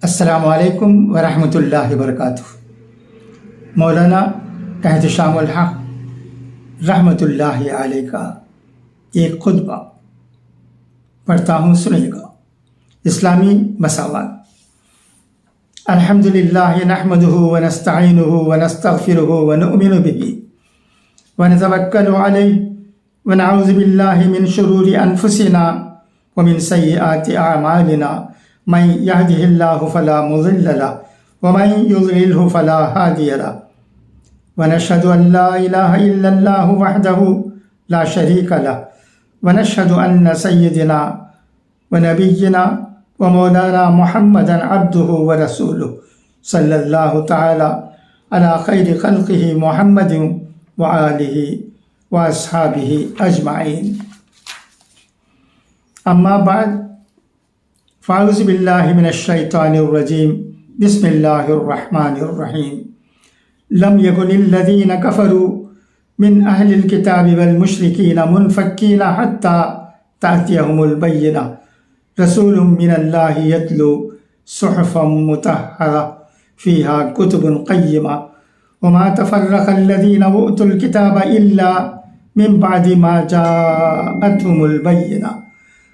السلام علیکم ورحمۃ اللہ وبرکاتہ۔ مولانا احتشام الحق رحمۃ اللہ علیہ کا ایک خطبہ پڑھتا ہوں، سنیے گا۔ اسلامی مساوات۔ الحمد للہ نحمدہ ونستعینہ ونستغفرہ ونؤمن بہ ونتوکل علیہ ونعوذ باللہ من شرور انفسنا ومن سیئات اعمالنا من يهده الله فلا مضل له ومن يضلله فلا هادي له ونشهد أن لا إله إلا الله وحده لا شريك له ونشهد أن سيدنا ونبينا ومولانا محمدا عبده ورسوله صلى الله تعالى على خير خلقه محمد وآله وأصحابه أجمعين۔ أما بعد، فاعوذ باللہ من الشیطان الرجیم، بسم اللہ الرحمن الرحیم۔ لم یکن الذین کفروا من اہل الکتاب والمشرکین منفکین حتی تأتیہم البینہ رسول من اللہ یتلو صحفا مطہرہ فیہا کتب قیمہ وما تفرق الذین اوتوا الکتاب الا من بعد ما جاءتهم البینہ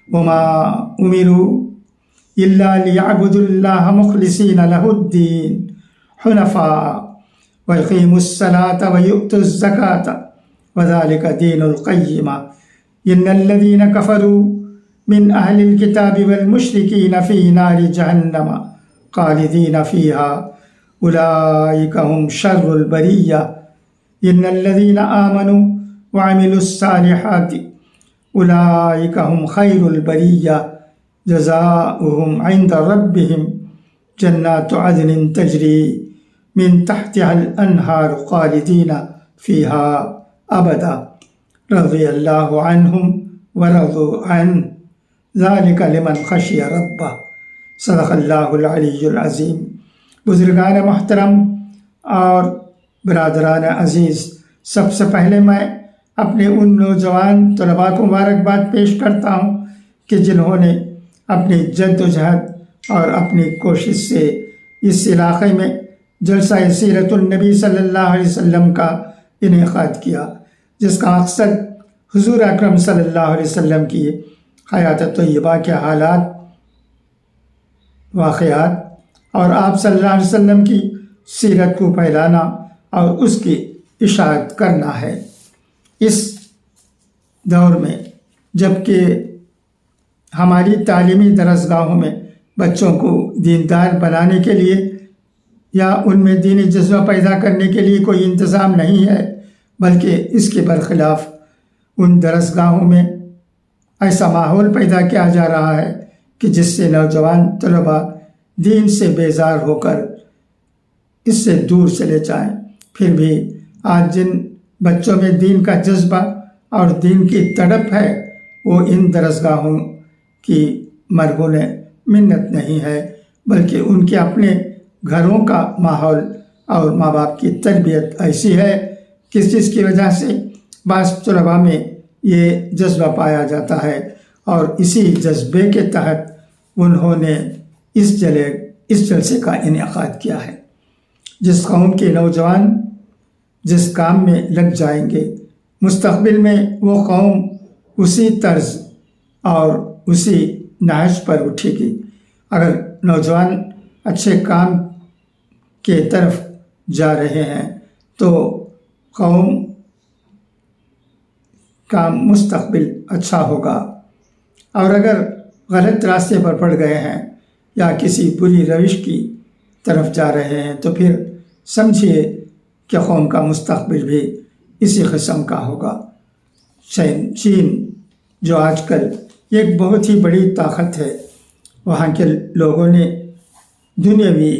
وما امروا إلا ليعبدوا الله مخلصين له الدين حنفاء ويقيموا الصلاة ويؤتوا الزكاة وذلك دين القيمة إن الذين كفروا من أهل الكتاب والمشركين في نار جهنم خالدين فيها أولئك هم شر البرية إن الذين آمنوا وعملوا الصالحات أولئك هم خير البرية جزاؤهم عند ربهم جنات عدن تجری من تحتها الانہار خالدین فیها ابدا رضی اللہ عنہم ورضوا عنہ ذلک لمن خشی ربہ صدق اللہ العلی العظیم۔ بزرگان محترم اور برادران عزیز، سب سے پہلے میں اپنے ان نوجوان طلباء کو مبارکباد پیش کرتا ہوں کہ جنہوں نے اپنی جد و جہد اور اپنی کوشش سے اس علاقے میں جلسہ سیرت النبی صلی اللہ علیہ وسلم کا انعقاد کیا، جس کا مقصد حضور اکرم صلی اللہ علیہ وسلم کی حیات طیبہ کے حالات، واقعات اور آپ صلی اللہ علیہ وسلم کی سیرت کو پھیلانا اور اس کی اشاعت کرنا ہے۔ اس دور میں جبکہ ہماری تعلیمی درسگاہوں میں بچوں کو دیندار بنانے کے لیے یا ان میں دینی جذبہ پیدا کرنے کے لیے کوئی انتظام نہیں ہے، بلکہ اس کے برخلاف ان درسگاہوں میں ایسا ماحول پیدا کیا جا رہا ہے کہ جس سے نوجوان طلباء دین سے بیزار ہو کر اس سے دور چلے جائیں۔ پھر بھی آج جن بچوں میں دین کا جذبہ اور دین کی تڑپ ہے، وہ ان درسگاہوں کی مرہون منت نہیں ہے، بلکہ ان کے اپنے گھروں کا ماحول اور ماں باپ کی تربیت ایسی ہے کہ جس کی وجہ سے بعض طلباء میں یہ جذبہ پایا جاتا ہے، اور اسی جذبے کے تحت انہوں نے اس جلسے کا انعقاد کیا ہے۔ جس قوم کے نوجوان جس کام میں لگ جائیں گے، مستقبل میں وہ قوم اسی طرز اور اسی نہج پر اٹھے گی۔ اگر نوجوان اچھے کام کے طرف جا رہے ہیں تو قوم کا مستقبل اچھا ہوگا، اور اگر غلط راستے پر پڑ گئے ہیں یا کسی بری روش کی طرف جا رہے ہیں تو پھر سمجھیے کہ قوم کا مستقبل بھی اسی قسم کا ہوگا۔ چین جو آج کل ایک بہت ہی بڑی طاقت ہے، وہاں کے لوگوں نے دنیاوی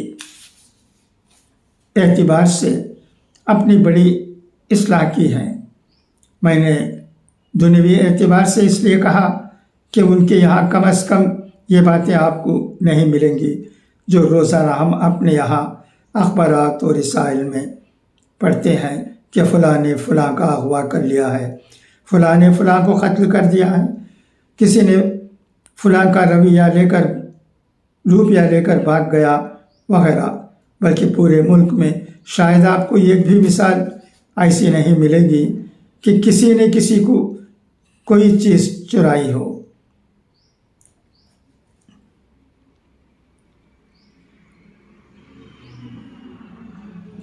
اعتبار سے اپنی بڑی اصلاح کی ہے۔ میں نے دنیاوی اعتبار سے اس لیے کہا کہ ان کے یہاں کم از کم یہ باتیں آپ کو نہیں ملیں گی جو روزانہ ہم اپنے یہاں اخبارات اور رسائل میں پڑھتے ہیں کہ فلاں نے فلاں کا اغوا کر لیا ہے، فلاں نے فلاں کو قتل کر دیا ہے، کسی نے فلاں کا رویہ لے کر روپیہ لے کر بھاگ گیا وغیرہ، بلکہ پورے ملک میں شاید آپ کو ایک بھی مثال ایسی نہیں ملے گی کہ کسی نے کسی کو کوئی چیز چرائی ہو۔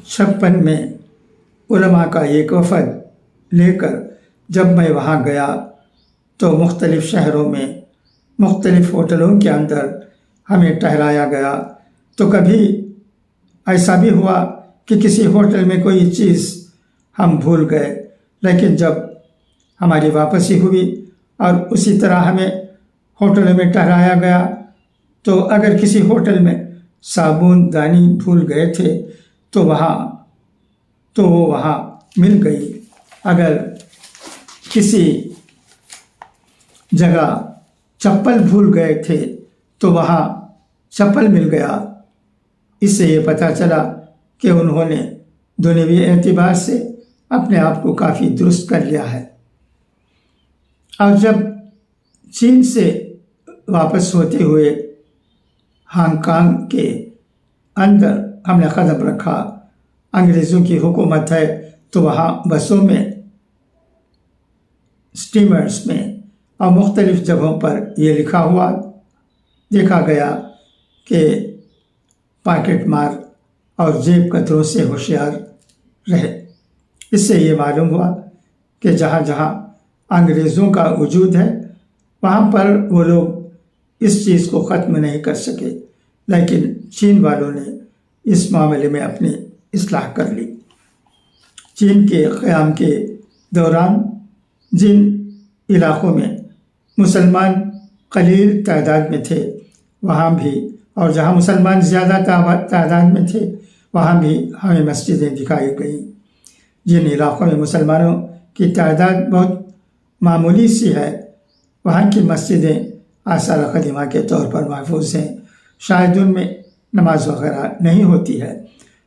56 میں علماء کا ایک وفد لے کر جب میں وہاں گیا تو مختلف شہروں میں مختلف ہوٹلوں کے اندر ہمیں ٹھہرایا گیا، تو کبھی ایسا بھی ہوا کہ کسی ہوٹل میں کوئی چیز ہم بھول گئے، لیکن جب ہماری واپسی ہوئی اور اسی طرح ہمیں ہوٹل میں ٹھہرایا گیا، تو اگر کسی ہوٹل میں صابن دانی بھول گئے تھے تو وہ وہاں مل گئی، اگر کسی جگہ چپل بھول گئے تھے تو وہاں چپل مل گیا۔ اس سے یہ پتہ چلا کہ انہوں نے دنیوی اعتبار سے اپنے آپ کو کافی درست کر لیا ہے۔ اور جب چین سے واپس ہوتے ہوئے ہانگ کانگ کے اندر ہم نے قدم رکھا، انگریزوں کی حکومت ہے تو وہاں بسوں میں، سٹیمرز میں اور مختلف جگہوں پر یہ لکھا ہوا دیکھا گیا کہ پاکٹ مار اور جیب کتروں سے ہوشیار رہے۔ اس سے یہ معلوم ہوا کہ جہاں جہاں انگریزوں کا وجود ہے وہاں پر وہ لوگ اس چیز کو ختم نہیں کر سکے، لیکن چین والوں نے اس معاملے میں اپنی اصلاح کر لی۔ چین کے قیام کے دوران جن علاقوں میں مسلمان قلیل تعداد میں تھے وہاں بھی، اور جہاں مسلمان زیادہ تعداد میں تھے وہاں بھی ہمیں مسجدیں دکھائی گئیں۔ جن علاقوں میں مسلمانوں کی تعداد بہت معمولی سی ہے وہاں کی مسجدیں آثار قدیمہ کے طور پر محفوظ ہیں، شاید ان میں نماز وغیرہ نہیں ہوتی ہے،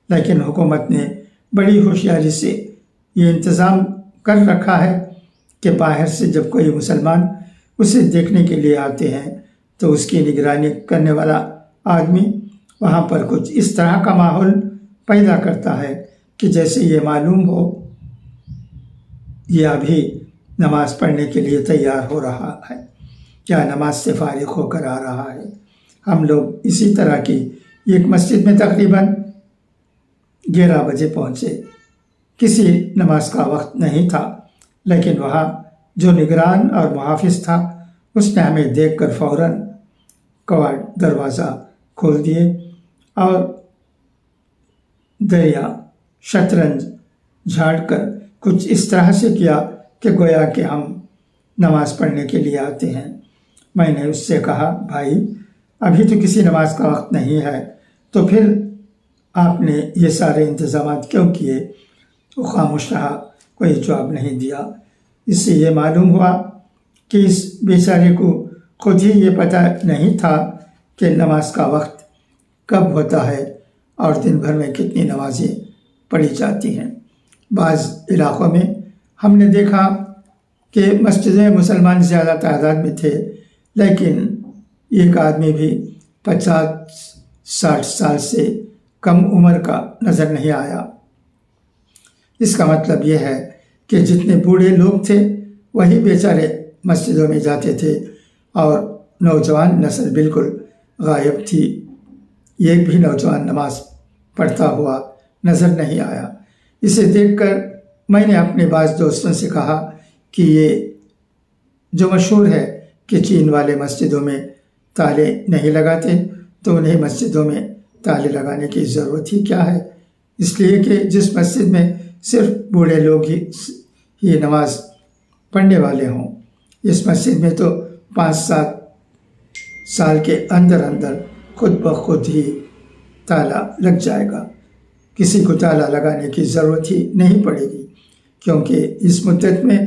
لیکن حکومت نے بڑی ہوشیاری سے یہ انتظام کر رکھا ہے کہ باہر سے جب کوئی مسلمان اسے دیکھنے کے لیے آتے ہیں تو اس کی نگرانی کرنے والا آدمی وہاں پر کچھ اس طرح کا ماحول پیدا کرتا ہے کہ جیسے یہ معلوم ہو یہ ابھی نماز پڑھنے کے لیے تیار ہو رہا ہے یا نماز سے فارغ ہو کر آ رہا ہے۔ ہم لوگ اسی طرح کی ایک مسجد میں تقریباً 11 بجے پہنچے، کسی نماز کا وقت نہیں تھا، لیکن وہاں جو نگران اور محافظ تھا اس نے ہمیں دیکھ کر فوراً کواڑ دروازہ کھول دیے اور دریا شطرنج جھاڑ کر کچھ اس طرح سے کیا کہ گویا کہ ہم نماز پڑھنے کے لیے آتے ہیں۔ میں نے اس سے کہا، بھائی ابھی تو کسی نماز کا وقت نہیں ہے، تو پھر آپ نے یہ سارے انتظامات کیوں کیے؟ وہ خاموش رہا، کوئی جواب نہیں دیا۔ اس سے یہ معلوم ہوا کہ اس بیچارے کو خود ہی یہ پتہ نہیں تھا کہ نماز کا وقت کب ہوتا ہے اور دن بھر میں کتنی نمازیں پڑھی جاتی ہیں۔ بعض علاقوں میں ہم نے دیکھا کہ مسجدیں مسلمان زیادہ تعداد میں تھے، لیکن ایک آدمی بھی 50-60 سال سے کم عمر کا نظر نہیں آیا۔ اس کا مطلب یہ ہے کہ جتنے بوڑھے لوگ تھے وہی بیچارے مسجدوں میں جاتے تھے اور نوجوان نسل بالکل غائب تھی، ایک بھی نوجوان نماز پڑھتا ہوا نظر نہیں آیا۔ اسے دیکھ کر میں نے اپنے بعض دوستوں سے کہا کہ یہ جو مشہور ہے کہ چین والے مسجدوں میں تالے نہیں لگاتے، تو انہیں مسجدوں میں تالے لگانے کی ضرورت ہی کیا ہے؟ اس لیے کہ جس مسجد میں صرف بوڑھے لوگ ہی نماز پڑھنے والے ہوں، اس مسجد میں تو 5-7 سال کے اندر خود بخود ہی تالا لگ جائے گا، کسی کو تالا لگانے کی ضرورت ہی نہیں پڑے گی، کیونکہ اس مدت میں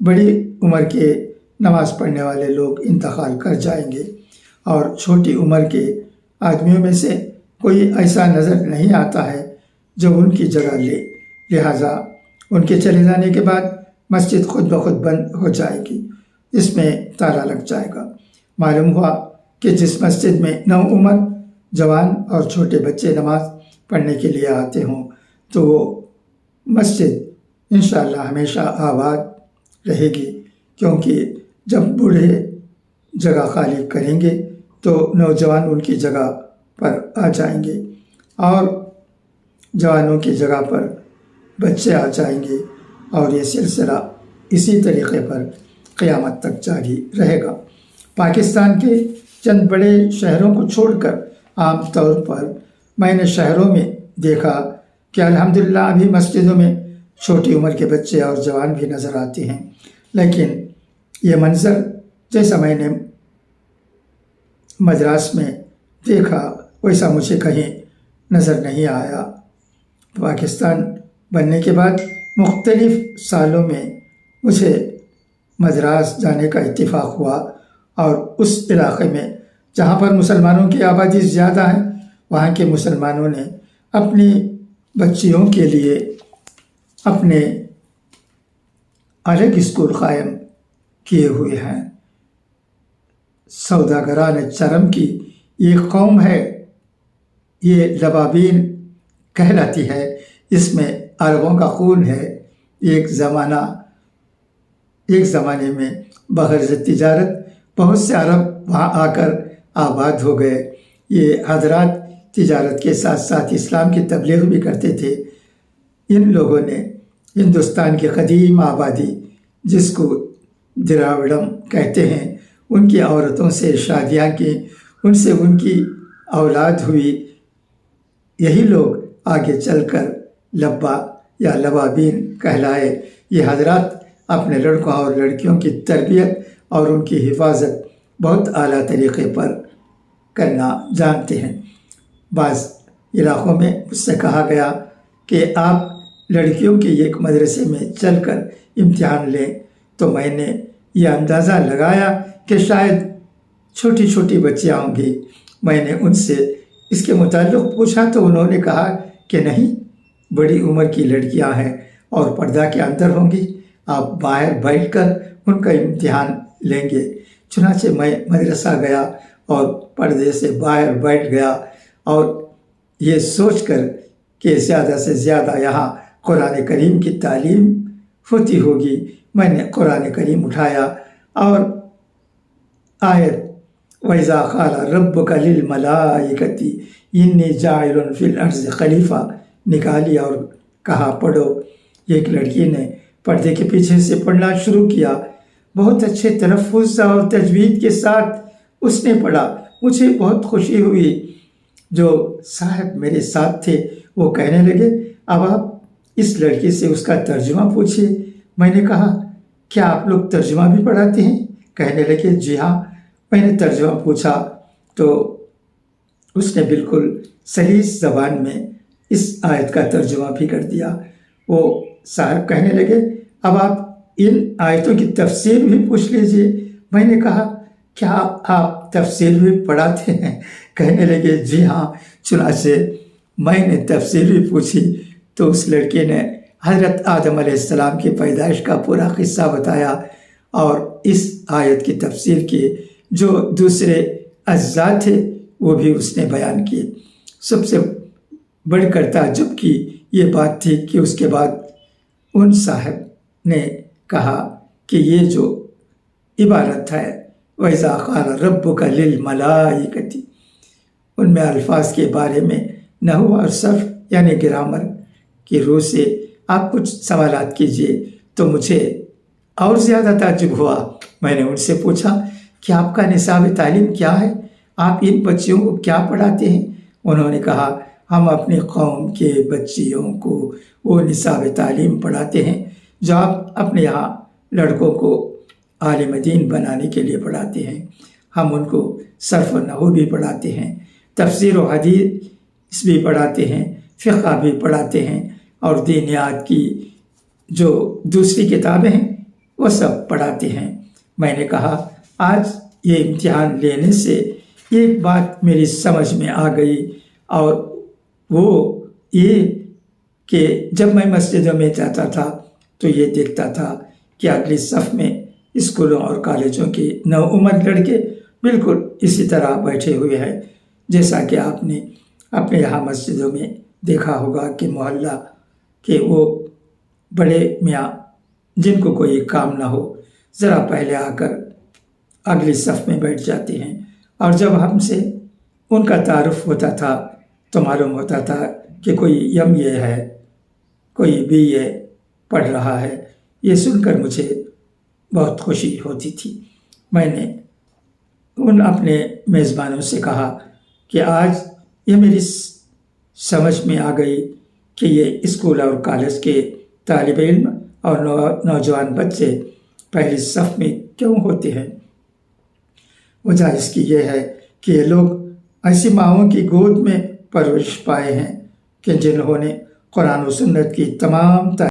بڑی عمر کے نماز پڑھنے والے لوگ انتقال کر جائیں گے اور چھوٹی عمر کے آدمیوں میں سے کوئی ایسا نظر نہیں آتا ہے جو ان کی جگہ لے، لہٰذا ان کے چلے جانے کے بعد مسجد خود بخود بند ہو جائے گی، اس میں تالا لگ جائے گا۔ معلوم ہوا کہ جس مسجد میں نو عمر جوان اور چھوٹے بچے نماز پڑھنے کے لیے آتے ہوں تو وہ مسجد انشاءاللہ ہمیشہ آباد رہے گی، کیونکہ جب بوڑھے جگہ خالی کریں گے تو نوجوان ان کی جگہ پر آ جائیں گے اور جوانوں کی جگہ پر بچے آ جائیں گے، اور یہ سلسلہ اسی طریقے پر قیامت تک جاری رہے گا۔ پاکستان کے چند بڑے شہروں کو چھوڑ کر عام طور پر میں نے شہروں میں دیکھا کہ الحمدللہ ابھی مسجدوں میں چھوٹی عمر کے بچے اور جوان بھی نظر آتے ہیں، لیکن یہ منظر جیسا میں نے مدراس میں دیکھا ویسا مجھے کہیں نظر نہیں آیا۔ پاکستان بننے کے بعد مختلف سالوں میں مجھے مدراس جانے کا اتفاق ہوا، اور اس علاقے میں جہاں پر مسلمانوں کی آبادی زیادہ ہے وہاں کے مسلمانوں نے اپنی بچیوں کے لیے اپنے الگ اسکول قائم کیے ہوئے ہیں۔ سوداگران چرم کی یہ قوم ہے، یہ لبابین کہلاتی ہے، اس میں عربوں کا خون ہے۔ ایک زمانے میں بغرض تجارت بہت سے عرب وہاں آ کر آباد ہو گئے۔ یہ حضرات تجارت کے ساتھ ساتھ اسلام کی تبلیغ بھی کرتے تھے۔ ان لوگوں نے ہندوستان کی قدیم آبادی جس کو دراوڑم کہتے ہیں، ان کی عورتوں سے شادیاں کی، ان سے ان کی اولاد ہوئی۔ یہی لوگ آگے چل کر لبا یا لبابین کہلائے۔ یہ حضرات اپنے لڑکوں اور لڑکیوں کی تربیت اور ان کی حفاظت بہت اعلیٰ طریقے پر کرنا جانتے ہیں۔ بعض علاقوں میں مجھ سے کہا گیا کہ آپ لڑکیوں کے ایک مدرسے میں چل کر امتحان لیں، تو میں نے یہ اندازہ لگایا کہ شاید چھوٹی چھوٹی بچیاں ہوں گی۔ میں نے ان سے اس کے متعلق پوچھا تو انہوں نے کہا کہ نہیں، بڑی عمر کی لڑکیاں ہیں اور پردہ کے اندر ہوں گی، آپ باہر بیٹھ کر ان کا امتحان لیں گے۔ چنانچہ میں مدرسہ گیا اور پردے سے باہر بیٹھ گیا، اور یہ سوچ کر کہ زیادہ سے زیادہ یہاں قرآن کریم کی تعلیم ہوتی ہوگی، میں نے قرآن کریم اٹھایا اور آیت وَإِذَا قَالَ رَبُّكَ لِلْمَلَائِكَةِ إِنِّي جَاعِلٌ فِي الْأَرْضِ خلیفہ نکالی اور کہا پڑھو۔ ایک لڑکی نے پردے کے پیچھے سے پڑھنا شروع کیا، بہت اچھے تلفظ اور تجوید کے ساتھ اس نے پڑھا۔ مجھے بہت خوشی ہوئی۔ جو صاحب میرے ساتھ تھے وہ کہنے لگے اب آپ اس لڑکی سے اس کا ترجمہ پوچھیے۔ میں نے کہا کیا آپ لوگ ترجمہ بھی پڑھاتے ہیں؟ کہنے لگے جی ہاں۔ میں نے ترجمہ پوچھا تو اس نے بالکل سلیس زبان میں اس آیت کا ترجمہ بھی کر دیا۔ وہ صاحب کہنے لگے اب آپ ان آیتوں کی تفسیر بھی پوچھ لیجئے۔ میں نے کہا کیا آپ تفسیر بھی پڑھاتے ہیں؟ کہنے لگے جی ہاں۔ چنانچہ میں نے تفسیر بھی پوچھی تو اس لڑکے نے حضرت آدم علیہ السلام کی پیدائش کا پورا قصہ بتایا، اور اس آیت کی تفسیر کی جو دوسرے اجزاء تھے وہ بھی اس نے بیان کیے۔ سب سے بڑھ کر تعجب کی یہ بات تھی کہ اس کے بعد ان صاحب نے کہا کہ یہ جو عبارت ہے وَإِذَا قَالَ رَبُّكَ لِلْمَلَائِكَةِ، ان میں الفاظ کے بارے میں نحو اور صرف یعنی گرامر کی روح سے آپ کچھ سوالات کیجئے۔ تو مجھے اور زیادہ تعجب ہوا۔ میں نے ان سے پوچھا کہ آپ کا نصاب تعلیم کیا ہے؟ آپ ان بچیوں کو کیا پڑھاتے ہیں؟ انہوں نے کہا ہم اپنی قوم کے بچیوں کو وہ نصاب تعلیم پڑھاتے ہیں جو آپ اپنے یہاں لڑکوں کو عالم دین بنانے کے لیے پڑھاتے ہیں۔ ہم ان کو صرف و نحو بھی پڑھاتے ہیں، تفسیر و حدیث بھی پڑھاتے ہیں، فقہ بھی پڑھاتے ہیں، اور دینیات کی جو دوسری کتابیں ہیں وہ سب پڑھاتے ہیں۔ میں نے کہا آج یہ امتحان لینے سے ایک بات میری سمجھ میں آ گئی، اور وہ یہ کہ جب میں مسجدوں میں جاتا تھا تو یہ دیکھتا تھا کہ اگلی صف میں اسکولوں اور کالجوں کے نوعمر لڑکے بالکل اسی طرح بیٹھے ہوئے ہیں جیسا کہ آپ نے اپنے یہاں مسجدوں میں دیکھا ہوگا کہ محلہ کہ وہ بڑے میاں جن کو کوئی کام نہ ہو ذرا پہلے آ کر اگلی صف میں بیٹھ جاتے ہیں، اور جب ہم سے ان کا تعارف ہوتا تھا تو معلوم ہوتا تھا کہ کوئی ایم اے ہے، کوئی بی اے پڑھ رہا ہے۔ یہ سن کر مجھے بہت خوشی ہوتی تھی۔ میں نے ان اپنے میزبانوں سے کہا کہ آج یہ میری سمجھ میں آ گئی کہ یہ اسکول اور کالج کے طالب علم اور نوجوان بچے پہلی صف میں کیوں ہوتے ہیں۔ وجہ اس کی یہ ہے کہ یہ لوگ ایسی ماؤں کی گود میں پرورش پائے ہیں کہ جنہوں نے قرآن و سنت کی تمام